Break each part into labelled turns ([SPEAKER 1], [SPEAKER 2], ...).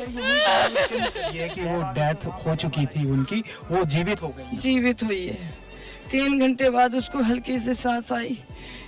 [SPEAKER 1] ये कि वो डेथ हो चुकी थी उनकी, वो जीवित हो गई।
[SPEAKER 2] जीवित हुई है। 3 घंटे बाद उसको हल्की से सांस आई।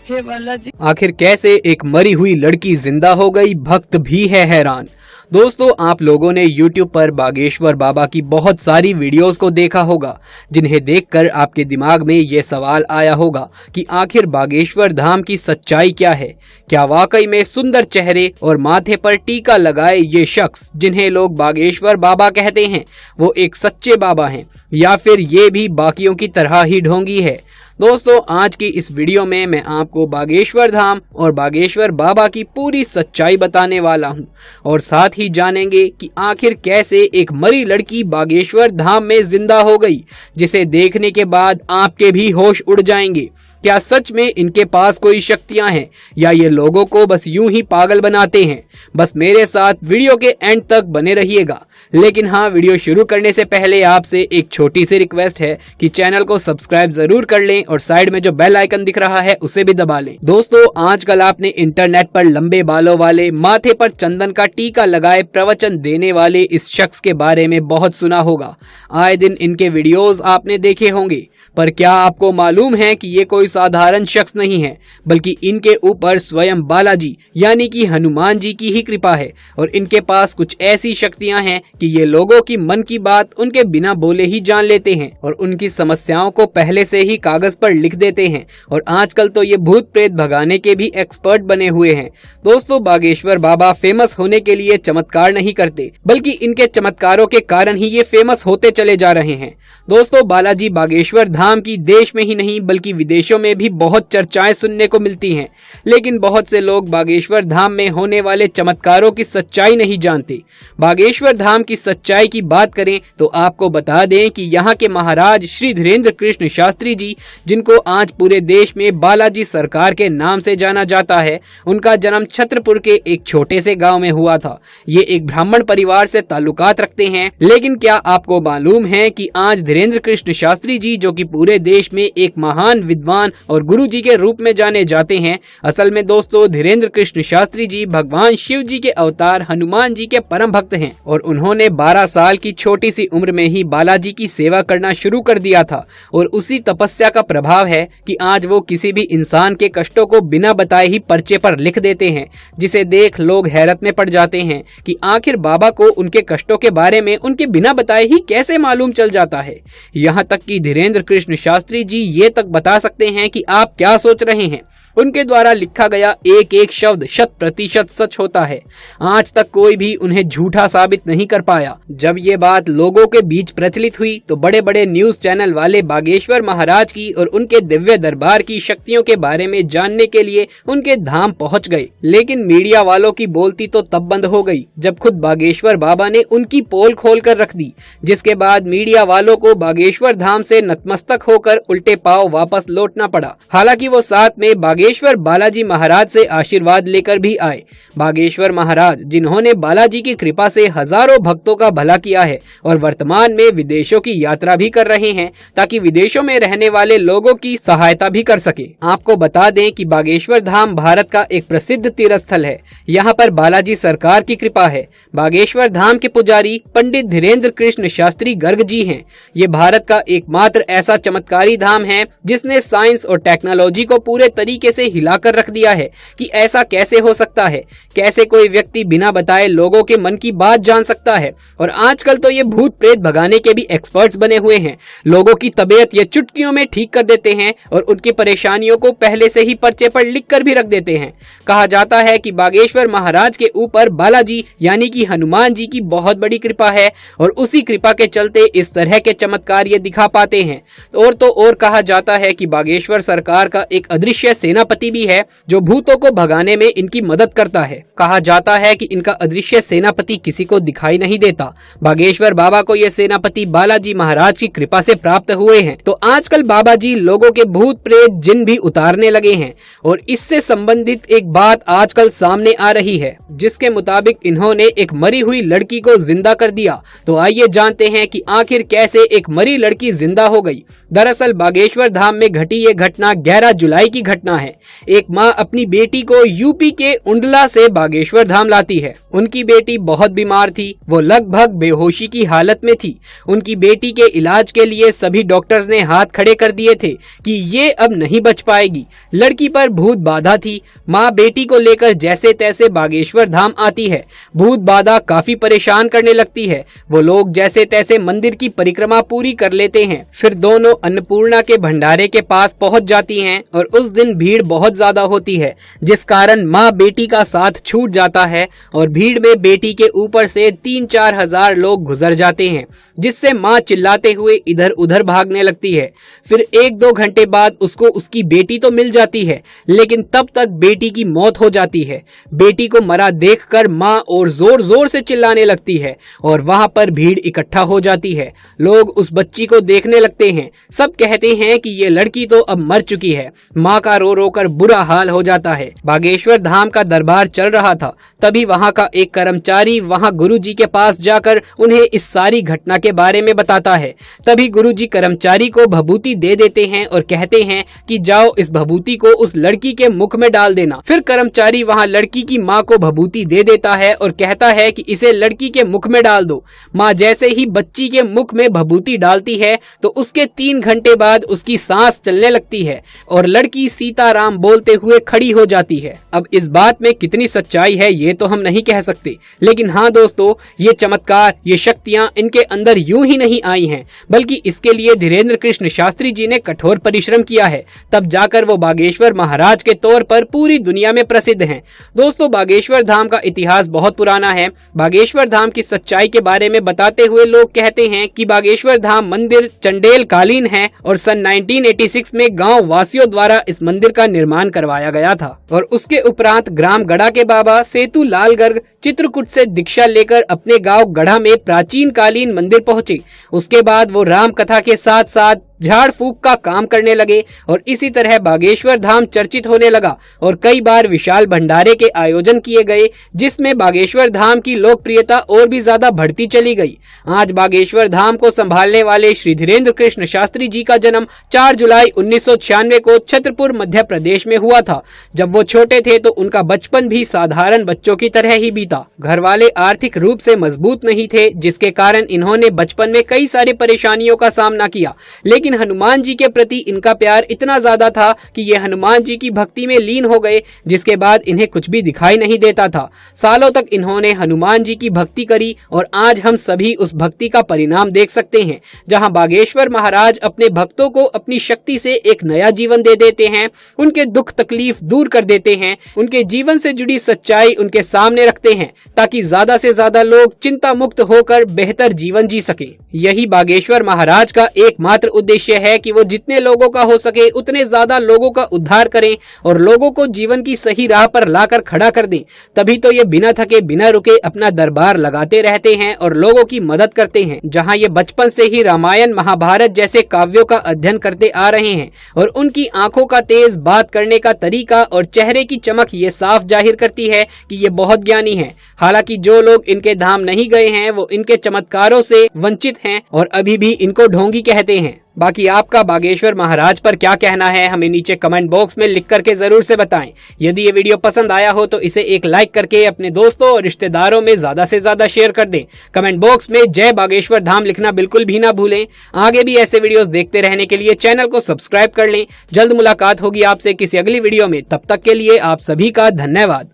[SPEAKER 2] हे बालाजी,
[SPEAKER 3] आखिर कैसे एक मरी हुई लड़की जिंदा हो गई, भक्त भी है हैरान। दोस्तों, आप लोगों ने YouTube पर बागेश्वर बाबा की बहुत सारी वीडियोस को देखा होगा, जिन्हें देखकर आपके दिमाग में ये सवाल आया होगा कि आखिर बागेश्वर धाम की सच्चाई क्या है। क्या वाकई में सुंदर चेहरे और माथे पर टीका लगाए ये शख्स जिन्हें लोग बागेश्वर बाबा कहते हैं, वो एक सच्चे बाबा हैं, या फिर ये भी बाकियों की तरह ही ढोंगी है। दोस्तों, आज की इस वीडियो में मैं आपको बागेश्वर धाम और बागेश्वर बाबा की पूरी सच्चाई बताने वाला हूं, और साथ ही जानेंगे कि आखिर कैसे एक मरी लड़की बागेश्वर धाम में जिंदा हो गई, जिसे देखने के बाद आपके भी होश उड़ जाएंगे। क्या सच में इनके पास कोई शक्तियां हैं, या ये लोगों को बस यूं ही पागल बनाते हैं? बस मेरे साथ वीडियो के एंड तक बने रहिएगा। लेकिन हाँ, वीडियो शुरू करने से पहले आपसे एक छोटी सी रिक्वेस्ट है कि चैनल को सब्सक्राइब जरूर कर लें और साइड में जो बेल आइकन दिख रहा है उसे भी दबा लें। दोस्तों, आजकल आपने इंटरनेट पर लंबे बालों वाले, माथे पर चंदन का टीका लगाए प्रवचन देने वाले इस शख्स के बारे में बहुत सुना होगा। आए दिन इनके वीडियोस आपने देखे होंगे, पर क्या आपको मालूम है कि ये कोई साधारण शख्स नहीं है, बल्कि इनके ऊपर स्वयं बालाजी यानी कि हनुमान जी की ही कृपा है, और इनके पास कुछ ऐसी शक्तियां हैं कि ये लोगों की मन की बात उनके बिना बोले ही जान लेते हैं, और उनकी समस्याओं को पहले से ही कागज पर लिख देते हैं, और आजकल तो ये भूत प्रेत भगाने के भी एक्सपर्ट बने हुए हैं। दोस्तों, बागेश्वर बाबा फेमस होने के लिए चमत्कार नहीं करते, बल्कि इनके चमत्कारों के कारण ही ये फेमस होते चले जा रहे हैं। दोस्तों, बालाजी बागेश्वर धाम की देश में ही नहीं बल्कि विदेशों में भी बहुत चर्चाएं सुनने को मिलती हैं, लेकिन बहुत से लोग बागेश्वर धाम में होने वाले चमत्कारों की सच्चाई नहीं जानते। बागेश्वर धाम की सच्चाई की बात करें तो आपको बता दें कि यहाँ के महाराज श्री धीरेन्द्र कृष्ण शास्त्री जी, जिनको आज पूरे देश में बालाजी सरकार के नाम से जाना जाता है, उनका जन्म छतरपुर के एक छोटे से गाँव में हुआ था। ये एक ब्राह्मण परिवार से ताल्लुकात रखते हैं, लेकिन क्या आपको मालूम है कि आज धीरेन्द्र कृष्ण शास्त्री जी, जो कि पूरे देश में एक महान विद्वान और गुरु जी के रूप में जाने जाते हैं, असल में दोस्तों धीरेन्द्र कृष्ण शास्त्री जी भगवान शिव जी के अवतार हनुमान जी के परम भक्त हैं, और उन्होंने 12 साल की छोटी सी उम्र में ही बालाजी की सेवा करना शुरू कर दिया था, और उसी तपस्या का प्रभाव है कि आज वो किसी भी इंसान के कष्टों को बिना बताए ही पर्चे पर लिख देते हैं, जिसे देख लोग हैरत में पड़ जाते हैं कि आखिर बाबा को उनके कष्टों के बारे में उनके बिना बताए ही कैसे मालूम चल जाता है। यहाँ तक कि धीरेन्द्र कृष्ण शास्त्री जी ये तक बता सकते हैं कि आप क्या सोच रहे हैं। उनके द्वारा लिखा गया एक एक शब्द 100% सच होता है। आज तक कोई भी उन्हें झूठा साबित नहीं कर पाया। जब ये बात लोगों के बीच प्रचलित हुई तो बड़े बड़े न्यूज चैनल वाले बागेश्वर महाराज की और उनके दिव्य दरबार की शक्तियों के बारे में जानने के लिए उनके धाम पहुंच गए, लेकिन मीडिया वालों की बोलती तो तब बंद हो गई जब खुद बागेश्वर बाबा ने उनकी पोल खोल कर रख दी, जिसके बाद मीडिया वालों को बागेश्वर धाम से नतमस्तक होकर उल्टे पांव वापस लौटना पड़ा। हालांकि वो साथ में बागेश्वर बालाजी महाराज से आशीर्वाद लेकर भी आए। बागेश्वर महाराज, जिन्होंने बालाजी की कृपा से हजारों भक्तों का भला किया है और वर्तमान में विदेशों की यात्रा भी कर रहे हैं, ताकि विदेशों में रहने वाले लोगों की सहायता भी कर सके। आपको बता दें कि बागेश्वर धाम भारत का एक प्रसिद्ध तीर्थ स्थल है। यहाँ पर बालाजी सरकार की कृपा है। बागेश्वर धाम के पुजारी पंडित धीरेन्द्र कृष्ण शास्त्री गर्ग जी हैं। ये भारत का एकमात्र ऐसा चमत्कारी धाम है जिसने साइंस और टेक्नोलॉजी को पूरे तरीके से हिलाकर रख दिया है कि ऐसा कैसे हो सकता है, कैसे कोई व्यक्ति बिना बताए लोगों के मन की बात जान सकता है। और आजकल तो ये भूत प्रेत भगाने के भी एक्सपर्ट्स बने हुए हैं। लोगों की तबीयत ये चुटकियों में ठीक कर देते हैं और उनकी परेशानियों को पहले से ही पर्चे पर लिख कर भी रख देते हैं। कहा जाता है कि बागेश्वर महाराज के ऊपर बालाजी यानी कि हनुमान जी की बहुत बड़ी कृपा है, और उसी कृपा के चलते इस तरह के चमत्कार ये दिखा पाते हैं। और कहा जाता है कि बागेश्वर सरकार का एक अदृश्य सेनापति भी है जो भूतों को भगाने में इनकी मदद करता है। कहा जाता है कि इनका अदृश्य सेनापति किसी को दिखाई नहीं देता। बागेश्वर बाबा को ये सेनापति बालाजी महाराज की कृपा से प्राप्त हुए हैं। तो आजकल बाबा जी लोगों के भूत प्रेत जिन भी उतारने लगे हैं, और इससे संबंधित एक बात आजकल सामने आ रही है, जिसके मुताबिक इन्होंने एक मरी हुई लड़की को जिंदा कर दिया। तो आइए जानते हैं कि आखिर कैसे एक मरी लड़की जिंदा हो गई। दरअसल बागेश्वर धाम में घटी ये घटना 11 जुलाई की घटना है। है। एक माँ अपनी बेटी को यूपी के उंडला से बागेश्वर धाम लाती है। उनकी बेटी बहुत बीमार थी, वो लगभग बेहोशी की हालत में थी। उनकी बेटी के इलाज के लिए सभी डॉक्टर्स ने हाथ खड़े कर दिए थे कि ये अब नहीं बच पाएगी। लड़की पर भूत बाधा थी। माँ बेटी को लेकर जैसे तैसे बागेश्वर धाम आती है। भूत बाधा काफी परेशान करने लगती है। वो लोग जैसे तैसे मंदिर की परिक्रमा पूरी कर लेते हैं। फिर दोनों अन्नपूर्णा के भंडारे के पास पहुंच जाती हैं और उस दिन भीड़ बहुत ज्यादा होती है, जिस कारण माँ बेटी का साथ छूट जाता है और भीड़ में बेटी के ऊपर से 3-4 हजार लोग गुजर जाते हैं, जिससे माँ चिल्लाते हुए इधर उधर भागने लगती है। फिर 1-2 घंटे बाद उसको उसकी बेटी तो मिल जाती है, लेकिन तब तक बेटी की मौत हो जाती है। बेटी को मरा देखकर माँ और जोर जोर से चिल्लाने लगती है और वहां पर भीड़ इकट्ठा हो जाती है। लोग उस बच्ची को देखने लगते हैं। सब कहते हैं कि ये लड़की तो अब मर चुकी है। माँ का रो रो कर बुरा हाल हो जाता है। बागेश्वर धाम का दरबार चल रहा था, तभी वहां का एक कर्मचारी वहां गुरुजी के पास जाकर उन्हें इस सारी घटना के बारे में बताता है। तभी गुरुजी कर्मचारी को भभूति दे देते हैं और कहते हैं कि जाओ इस भभूति को उस लड़की के मुख में डाल देना। फिर कर्मचारी वहां लड़की की माँ को भभूति दे देता है और कहता है कि इसे लड़की के मुख में डाल दो। माँ जैसे ही बच्ची के मुख में भभूति डालती है तो उसके 3 घंटे बाद उसकी सांस चलने लगती है और लड़की सीताराम बोलते हुए खड़ी हो जाती है। अब इस बात में कितनी सच्चाई है ये तो हम नहीं कह सकते, लेकिन हाँ दोस्तों, ये चमत्कार, ये शक्तियाँ इनके अंदर यूं ही नहीं आई हैं, बल्कि इसके लिए धीरेन्द्र कृष्ण शास्त्री जी ने कठोर परिश्रम किया है। तब जाकर वो बागेश्वर महाराज के तौर पर पूरी दुनिया में प्रसिद्ध हैं। दोस्तों, बागेश्वर धाम का इतिहास बहुत पुराना है। बागेश्वर धाम की सच्चाई के बारे में बताते हुए लोग कहते हैं कि बागेश्वर धाम मंदिर चंडेल कालीन है और सन 1986 में गांव वासियों द्वारा इस मंदिर का निर्माण करवाया गया था और उसके उपरांत ग्राम गढ़ा के बाबा सेतु लाल गर्ग चित्रकूट से दीक्षा लेकर अपने गांव गढ़ा में प्राचीन कालीन मंदिर पहुंचे। उसके बाद वो राम कथा के साथ साथ झाड़ फूक का काम करने लगे और इसी तरह बागेश्वर धाम चर्चित होने लगा और कई बार विशाल भंडारे के आयोजन किए गए, जिसमें बागेश्वर धाम की लोकप्रियता और भी ज्यादा बढ़ती चली गई। आज बागेश्वर धाम को संभालने वाले श्री धीरेन्द्र कृष्ण शास्त्री जी का जन्म 4 जुलाई 1996 को छतरपुर मध्य प्रदेश में हुआ था। जब वो छोटे थे तो उनका बचपन भी साधारण बच्चों की तरह ही बीता। घर वाले आर्थिक रूप से मजबूत नहीं थे, जिसके कारण इन्होंने बचपन में कई सारी परेशानियों का सामना किया, लेकिन हनुमान जी के प्रति इनका प्यार इतना ज्यादा था कि ये हनुमान जी की भक्ति में लीन हो गए, जिसके बाद इन्हें कुछ भी दिखाई नहीं देता था। सालों तक इन्होंने हनुमान जी की भक्ति करी और आज हम सभी उस भक्ति का परिणाम देख सकते हैं, जहां बागेश्वर महाराज अपने भक्तों को अपनी शक्ति से एक नया जीवन दे देते हैं, उनके दुख तकलीफ दूर कर देते हैं, उनके जीवन से जुड़ी सच्चाई उनके सामने रखते हैं ताकि ज्यादा से ज्यादा लोग चिंता मुक्त होकर बेहतर जीवन जी सके। यही बागेश्वर महाराज का एकमात्र उद्देश्य है कि वो जितने लोगों का हो सके उतने ज्यादा लोगों का उद्धार करें और लोगों को जीवन की सही राह पर लाकर खड़ा कर दें। तभी तो ये बिना थके बिना रुके अपना दरबार लगाते रहते हैं और लोगों की मदद करते हैं। जहां ये बचपन से ही रामायण महाभारत जैसे काव्यों का अध्ययन करते आ रहे हैं और उनकी आंखों का तेज, बात करने का तरीका और चेहरे की चमक ये साफ जाहिर करती है कि ये बहुत ज्ञानी है। हालांकि जो लोग इनके धाम नहीं गए हैं वो इनके चमत्कारों से वंचित हैं और अभी भी इनको ढोंगी कहते हैं। बाकी आपका बागेश्वर महाराज पर क्या कहना है हमें नीचे कमेंट बॉक्स में लिख करके जरूर से बताएं। यदि ये वीडियो पसंद आया हो तो इसे एक लाइक करके अपने दोस्तों और रिश्तेदारों में ज्यादा से ज्यादा शेयर कर दें। कमेंट बॉक्स में जय बागेश्वर धाम लिखना बिल्कुल भी ना भूलें। आगे भी ऐसे वीडियोस देखते रहने के लिए चैनल को सब्सक्राइब कर लें। जल्द मुलाकात होगी आपसे किसी अगली वीडियो में, तब तक के लिए आप सभी का धन्यवाद।